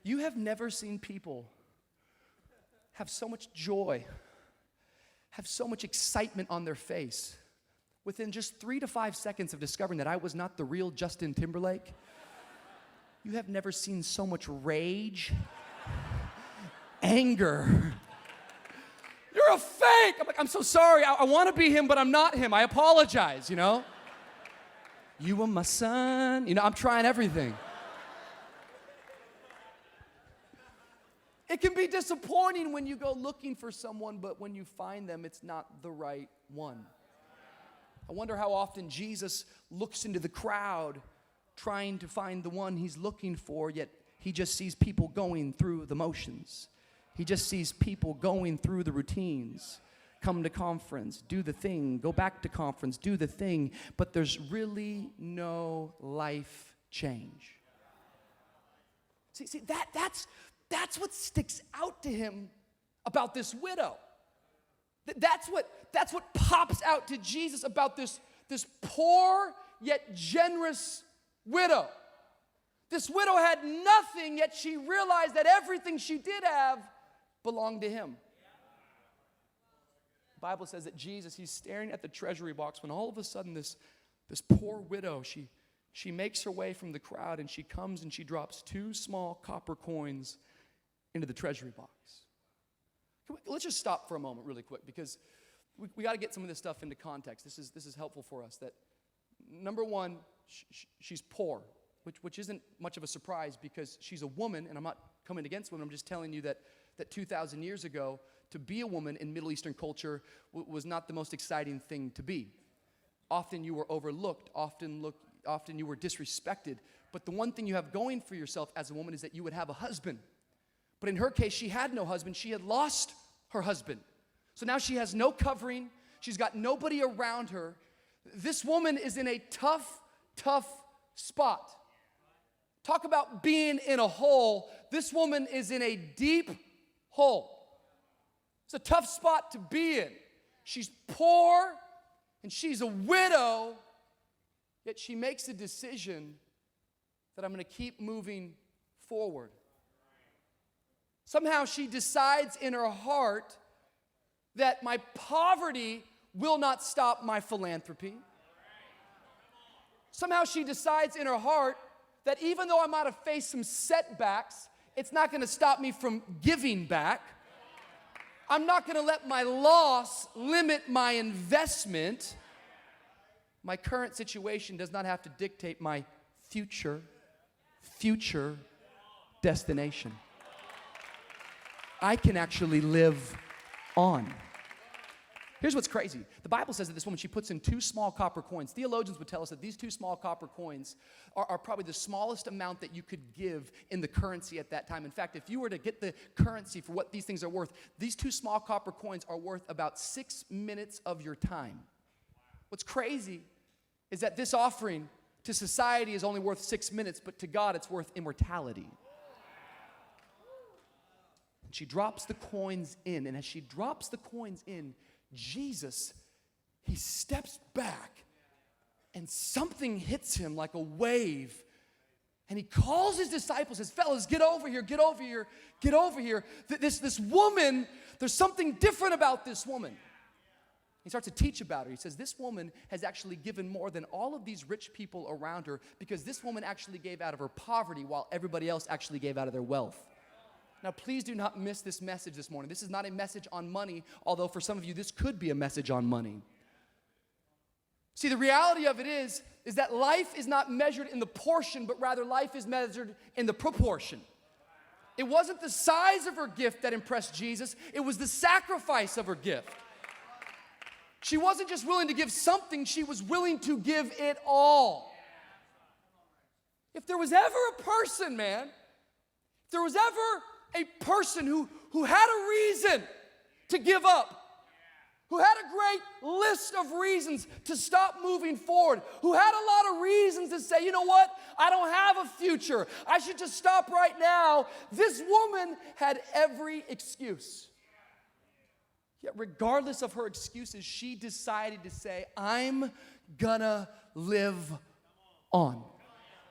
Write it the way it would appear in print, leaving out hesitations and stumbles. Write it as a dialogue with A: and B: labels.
A: You have never seen people have so much joy, have so much excitement on their face within just 3 to 5 seconds of discovering that I was not the real Justin Timberlake. You have never seen so much rage, anger. You're a fake. I'm like, I'm so sorry. I want to be him, but I'm not him. I apologize, you know? You were my son. You know, I'm trying everything. It can be disappointing when you go looking for someone, but when you find them, it's not the right one. I wonder how often Jesus looks into the crowd trying to find the one he's looking for, yet he just sees people going through the motions. He just sees people going through the routines. Come to conference, do the thing, go back to conference, do the thing, but there's really no life change. See, that's what sticks out to him about this widow. That's what pops out to Jesus about this poor yet generous widow. This widow had nothing, yet she realized that everything she did have belonged to him. The Bible says that Jesus, he's staring at the treasury box when all of a sudden this poor widow, she makes her way from the crowd and she comes and she drops 2 small copper coins into the treasury box. Let's just stop for a moment really quick because we got to get some of this stuff into context. This is helpful for us. That number one, she's poor, which isn't much of a surprise because she's a woman, and I'm not coming against women. I'm just telling you that 2,000 years ago, to be a woman in Middle Eastern culture was not the most exciting thing to be. Often you were overlooked. Often you were disrespected. But the one thing you have going for yourself as a woman is that you would have a husband. But in her case, she had no husband. She had lost her husband. So now she has no covering. She's got nobody around her. This woman is in a tough spot. Talk about being in a hole. This woman is in a deep hole. It's a tough spot to be in. She's poor and she's a widow, yet she makes a decision that I'm going to keep moving forward. Somehow she decides in her heart that my poverty will not stop my philanthropy. Somehow she decides in her heart that even though I might have faced some setbacks, it's not going to stop me from giving back. I'm not going to let my loss limit my investment. My current situation does not have to dictate my future destination. I can actually live on. Here's what's crazy. The Bible says that this woman, she puts in 2 small copper coins. Theologians would tell us that these 2 small copper coins are probably the smallest amount that you could give in the currency at that time. In fact, if you were to get the currency for what these things are worth, these 2 small copper coins are worth about 6 minutes of your time. What's crazy is that this offering to society is only worth 6 minutes, but to God it's worth immortality. She drops the coins in, and as she drops the coins in, Jesus, he steps back, and something hits him like a wave, and he calls his disciples, says, fellas, get over here, get over here, get over here. This woman, there's something different about this woman. He starts to teach about her. He says, this woman has actually given more than all of these rich people around her because this woman actually gave out of her poverty while everybody else actually gave out of their wealth. Now, please do not miss this message this morning. This is not a message on money, although for some of you, this could be a message on money. See, the reality of it is that life is not measured in the portion, but rather life is measured in the proportion. It wasn't the size of her gift that impressed Jesus. It was the sacrifice of her gift. She wasn't just willing to give something, she was willing to give it all. If there was ever a person, man, if there was ever a person who had a reason to give up, who had a great list of reasons to stop moving forward, who had a lot of reasons to say, you know what, I don't have a future, I should just stop right now. This woman had every excuse. Yet regardless of her excuses, she decided to say, I'm gonna live on.